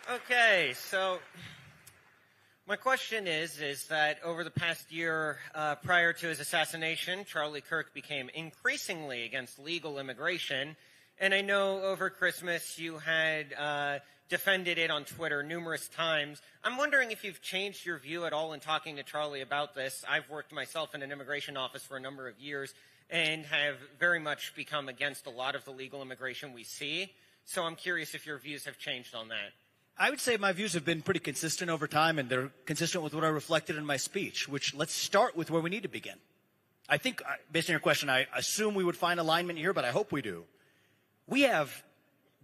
Okay, so my question is that over the past year prior to his assassination, Charlie Kirk became increasingly against legal immigration. And I know over Christmas you had defended it on Twitter numerous times. I'm wondering if you've changed your view at all in talking to Charlie about this. I've worked myself in an immigration office for a number of years and have very much become against a lot of the legal immigration we see. So I'm curious if your views have changed on that. I would say my views have been pretty consistent over time, and they're consistent with what I reflected in my speech, which let's start with where we need to begin. I think, based on your question, I assume we would find alignment here, but I hope we do. We have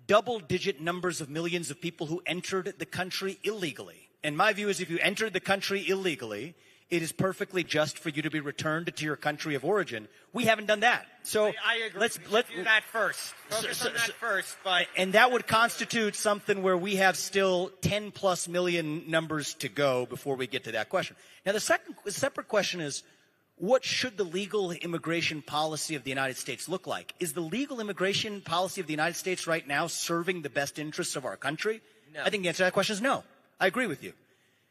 double-digit numbers of millions of people who entered the country illegally. And my view is if you entered the country illegally, it is perfectly just for you to be returned to your country of origin. We haven't done that. So I agree. Let's do that first. Focus on that first. But and that would constitute something where we have still 10+ million numbers to go before we get to that question. Now, the separate question is, what should the legal immigration policy of the United States look like? Is the legal immigration policy of the United States right now serving the best interests of our country? No. I think the answer to that question is no. I agree with you.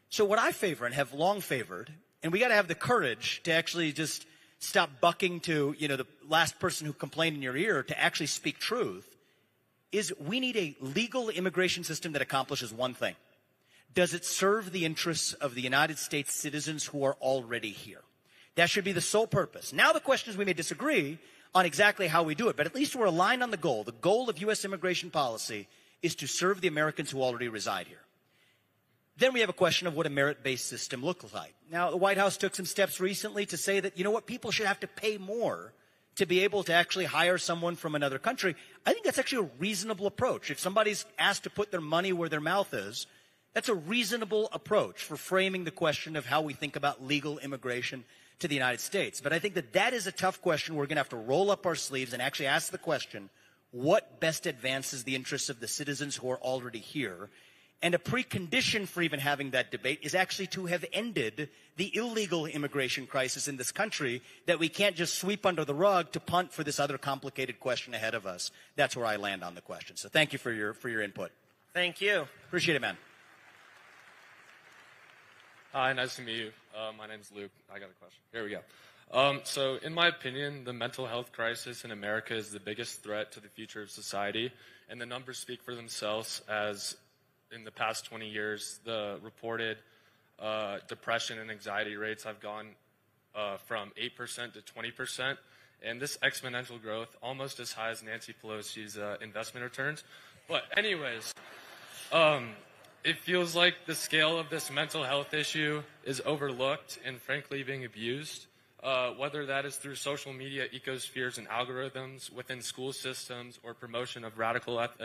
So what I favor and have long favored, and we got to have the courage to actually just stop bucking to, the last person who complained in your ear to actually speak truth, is we need a legal immigration system that accomplishes one thing. Does it serve the interests of the United States citizens who are already here? That should be the sole purpose. Now the question is we may disagree on exactly how we do it, but at least we're aligned on the goal. The goal of U.S. immigration policy is to serve the Americans who already reside here. Then we have a question of what a merit-based system looks like. Now, the White House took some steps recently to say that, people should have to pay more to be able to actually hire someone from another country. I think that's actually a reasonable approach. If somebody's asked to put their money where their mouth is, that's a reasonable approach for framing the question of how we think about legal immigration to the United States. But I think that is a tough question. We're going to have to roll up our sleeves and actually ask the question, what best advances the interests of the citizens who are already here? And a precondition for even having that debate is actually to have ended the illegal immigration crisis in this country that we can't just sweep under the rug to punt for this other complicated question ahead of us. That's where I land on the question. So thank you for your input. Thank you. Appreciate it, man. Hi, nice to meet you. My name's Luke. I got a question. Here we go. So in my opinion, the mental health crisis in America is the biggest threat to the future of society, and the numbers speak for themselves as in the past 20 years, the reported depression and anxiety rates have gone from 8% to 20%, and this exponential growth almost as high as Nancy Pelosi's investment returns. But anyways, it feels like the scale of this mental health issue is overlooked and frankly being abused, whether that is through social media ecospheres and algorithms within school systems or promotion of radical left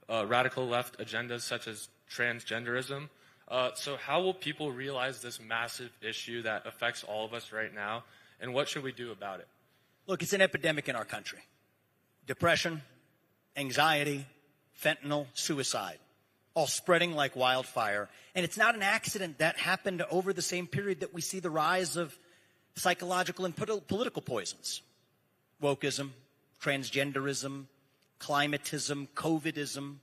agendas such as transgenderism. So how will people realize this massive issue that affects all of us right now, and what should we do about it? Look, it's an epidemic in our country. Depression, anxiety, fentanyl, suicide, all spreading like wildfire. And it's not an accident that happened over the same period that we see the rise of psychological and political poisons. Wokeism, transgenderism, climatism, COVIDism.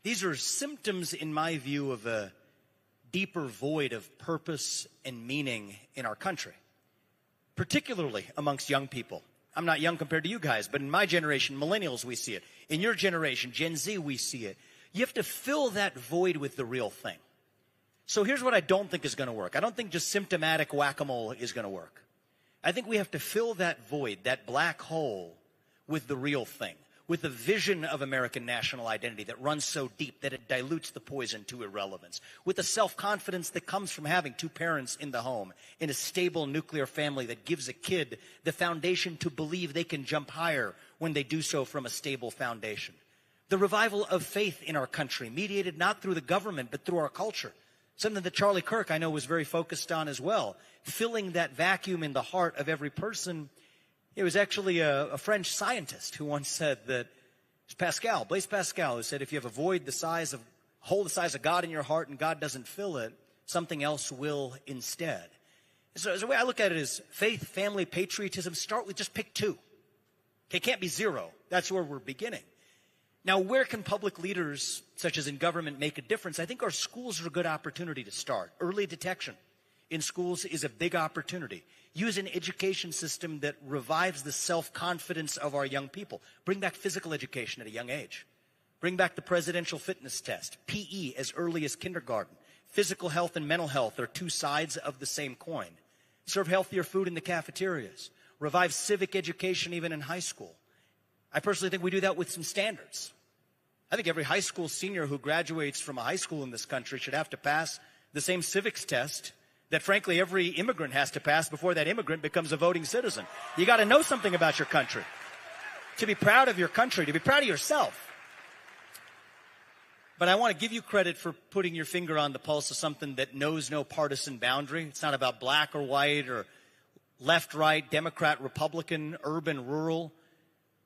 These are symptoms, in my view, of a deeper void of purpose and meaning in our country, particularly amongst young people. I'm not young compared to you guys, but in my generation, millennials, we see it. In your generation, Gen Z, we see it. You have to fill that void with the real thing. So here's what I don't think is going to work. I don't think just symptomatic whack-a-mole is going to work. I think we have to fill that void, that black hole, with the real thing, with a vision of American national identity that runs so deep that it dilutes the poison to irrelevance, with the self-confidence that comes from having two parents in the home, in a stable nuclear family that gives a kid the foundation to believe they can jump higher when they do so from a stable foundation. The revival of faith in our country, mediated not through the government, but through our culture. Something that Charlie Kirk, I know, was very focused on as well. Filling that vacuum in the heart of every person. It was actually a French scientist who once said that, it's Pascal, Blaise Pascal, who said if you have a void the hole the size of God in your heart and God doesn't fill it, something else will instead. So the way I look at it is faith, family, patriotism, start with just pick two. Okay, it can't be zero. That's where we're beginning. Now, where can public leaders, such as in government, make a difference? I think our schools are a good opportunity to start. Early detection in schools is a big opportunity. Use an education system that revives the self-confidence of our young people. Bring back physical education at a young age. Bring back the presidential fitness test. PE as early as kindergarten. Physical health and mental health are two sides of the same coin. Serve healthier food in the cafeterias. Revive civic education even in high school. I personally think we do that with some standards. I think every high school senior who graduates from a high school in this country should have to pass the same civics test that, frankly, every immigrant has to pass before that immigrant becomes a voting citizen. You got to know something about your country. To be proud of your country, to be proud of yourself. But I want to give you credit for putting your finger on the pulse of something that knows no partisan boundary. It's not about black or white or left, right, Democrat, Republican, urban, rural.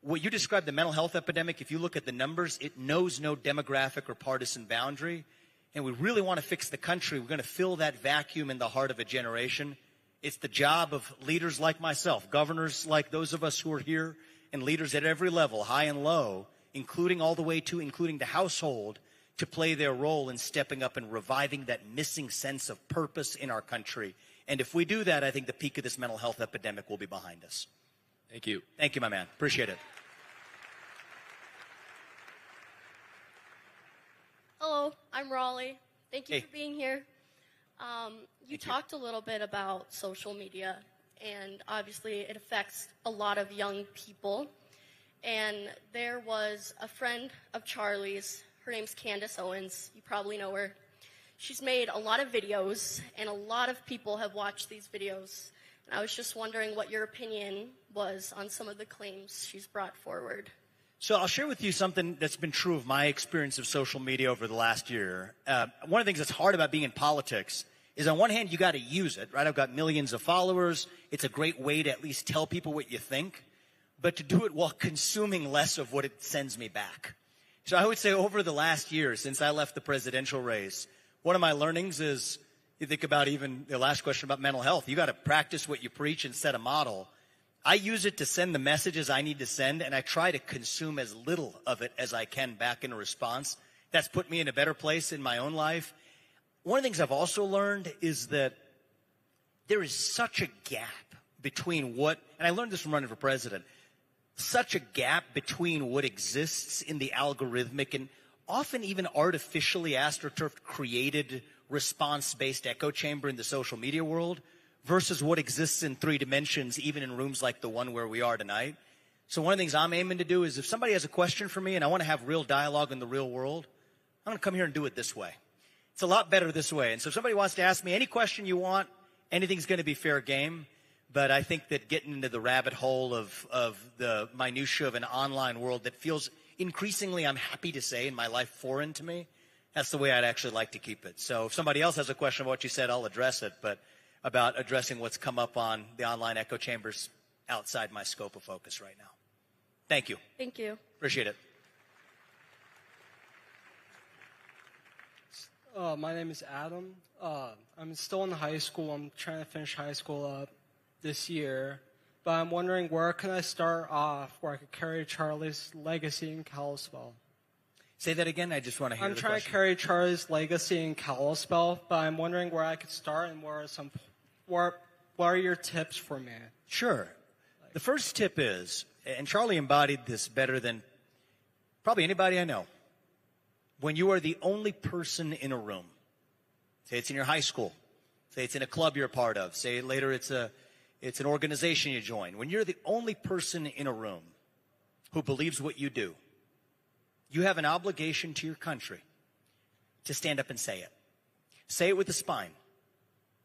What you described, the mental health epidemic, if you look at the numbers, it knows no demographic or partisan boundary. And we really want to fix the country. We're going to fill that vacuum in the heart of a generation. It's the job of leaders like myself, governors like those of us who are here, and leaders at every level, high and low, including the household, to play their role in stepping up and reviving that missing sense of purpose in our country. And if we do that, I think the peak of this mental health epidemic will be behind us. Thank you. Thank you, my man. Appreciate it. Hello, I'm Raleigh. Thank you Hey. for being here. You talked a little bit about social media, and obviously it affects a lot of young people. And there was a friend of Charlie's, her name's Candace Owens. You probably know her. She's made a lot of videos, and a lot of people have watched these videos. And I was just wondering what your opinion was on some of the claims she's brought forward. So I'll share with you something that's been true of my experience of social media over the last year. One of the things that's hard about being in politics is, on one hand, you got to use it, right? I've got millions of followers. It's a great way to at least tell people what you think, but to do it while consuming less of what it sends me back. So I would say over the last year, since I left the presidential race, one of my learnings is, you think about even the last question about mental health. You got to practice what you preach and set a model. I use it to send the messages I need to send, and I try to consume as little of it as I can back in a response. That's put me in a better place in my own life. One of the things I've also learned is that there is such a gap between what, and I learned this from running for president, such a gap between what exists in the algorithmic and often even artificially astroturfed created response-based echo chamber in the social media world versus what exists in 3 dimensions, even in rooms like the one where we are tonight. So one of the things I'm aiming to do is, if somebody has a question for me and I want to have real dialogue in the real world, I'm going to come here and do it this way. It's a lot better this way. And so if somebody wants to ask me any question you want, anything's going to be fair game. But I think that getting into the rabbit hole of the minutia of an online world that feels increasingly, I'm happy to say, in my life foreign to me, that's the way I'd actually like to keep it. So if somebody else has a question about what you said, I'll address it. But about addressing what's come up on the online echo chambers outside my scope of focus right now. Thank you. Thank you. Appreciate it. My name is Adam. I'm still in high school. I'm trying to finish high school up this year. But I'm wondering, where can I start off where I could carry Charlie's legacy in Kalispell? Say that again. I just want to hear the question. I'm trying to carry Charlie's legacy in Kalispell, but I'm wondering where I could start and what are your tips for me? Sure. The first tip is, and Charlie embodied this better than probably anybody I know, when you are the only person in a room, say it's in your high school, say it's in a club you're a part of, say later it's an organization you join, when you're the only person in a room who believes what you do, you have an obligation to your country to stand up and say it. Say it with a spine.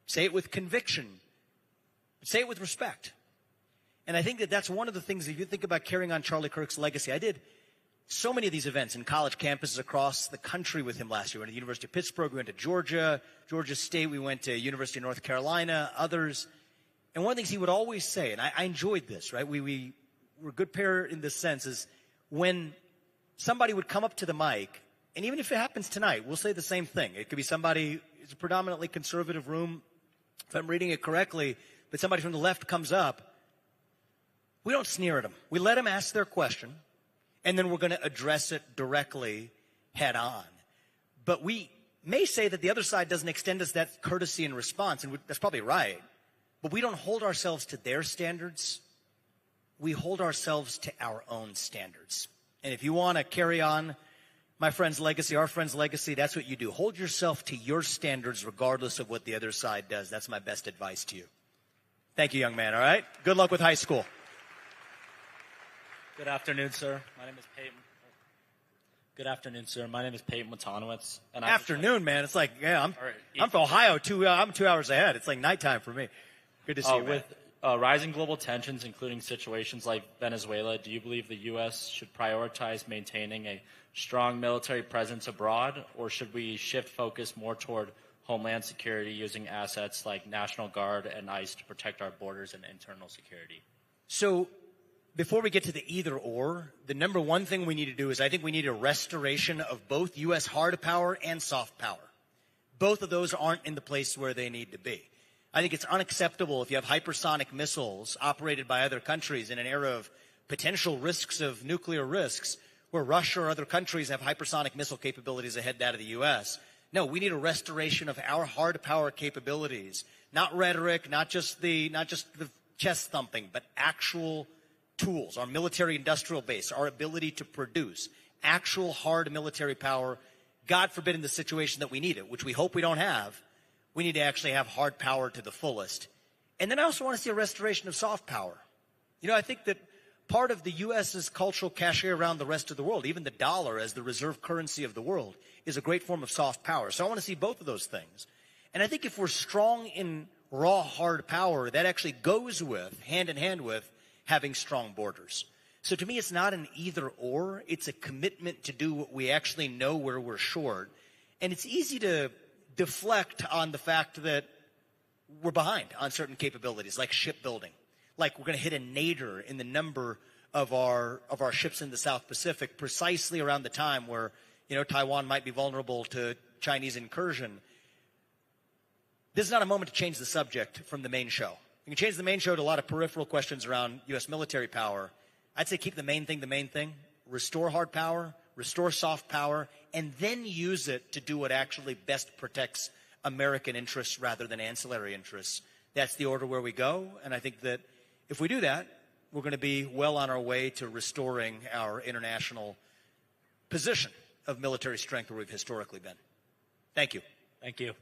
Say it with conviction. Say it with respect. And I think that that's one of the things, if you think about carrying on Charlie Kirk's legacy. I did so many of these events in college campuses across the country with him last year. We went to the University of Pittsburgh, we went to Georgia State, we went to University of North Carolina, others. And one of the things he would always say, and I enjoyed this, right? We're a good pair in this sense, is when somebody would come up to the mic, and even if it happens tonight, we'll say the same thing. It could be somebody, it's a predominantly conservative room, if I'm reading it correctly, but somebody from the left comes up. We don't sneer at them. We let them ask their question. and then we're going to address it directly head on. But we may say that the other side doesn't extend us that courtesy and response, and that's probably right. But we don't hold ourselves to their standards. We hold ourselves to our own standards. And if you want to carry on my friend's legacy, our friend's legacy, that's what you do. Hold yourself to your standards regardless of what the other side does. That's my best advice to you. Thank you, young man, all right? Good luck with high school. Good afternoon, sir. My name is Peyton. Good afternoon, sir. My name is Peyton Matonowitz. And Afternoon, man. It's like, yeah, I'm from Ohio. I'm 2 hours ahead. It's like nighttime for me. Good to see you, man. With rising global tensions, including situations like Venezuela, do you believe the U.S. should prioritize maintaining a strong military presence abroad, or should we shift focus more toward homeland security using assets like National Guard and ICE to protect our borders and internal security? So before we get to the either or, the number one thing we need to do is I think we need a restoration of both U.S. hard power and soft power. Both of those aren't in the place where they need to be. I think it's unacceptable if you have hypersonic missiles operated by other countries in an era of potential risks of nuclear risks where Russia or other countries have hypersonic missile capabilities ahead of that of the U.S. No, we need a restoration of our hard power capabilities, not rhetoric, not just the chest thumping, but actual tools, our military industrial base, our ability to produce actual hard military power. God forbid in the situation that we need it, which we hope we don't have, we need to actually have hard power to the fullest. And then I also want to see a restoration of soft power. You know, I think that part of the U.S.'s cultural cachet around the rest of the world, even the dollar as the reserve currency of the world, is a great form of soft power. So I want to see both of those things. And I think if we're strong in raw hard power, that actually goes with, hand in hand with, having strong borders. So to me, it's not an either or. It's a commitment to do what we actually know where we're short. And it's easy to deflect on the fact that we're behind on certain capabilities, like shipbuilding. Like we're going to hit a nadir in the number of our ships in the South Pacific precisely around the time where, you know, Taiwan might be vulnerable to Chinese incursion. This is not a moment to change the subject from the main show. You can change the main show to a lot of peripheral questions around U.S. military power. I'd say keep the main thing. Restore hard power, restore soft power, and then use it to do what actually best protects American interests rather than ancillary interests. That's the order where we go, and I think that if we do that, we're going to be well on our way to restoring our international position of military strength where we've historically been. Thank you. Thank you.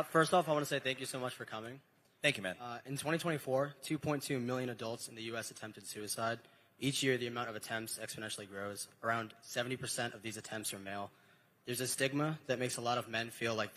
First off, I want to say thank you so much for coming. Thank you, man. In 2024, 2.2 million adults in the U.S. attempted suicide. Each year, the amount of attempts exponentially grows. Around 70% of these attempts are male. There's a stigma that makes a lot of men feel like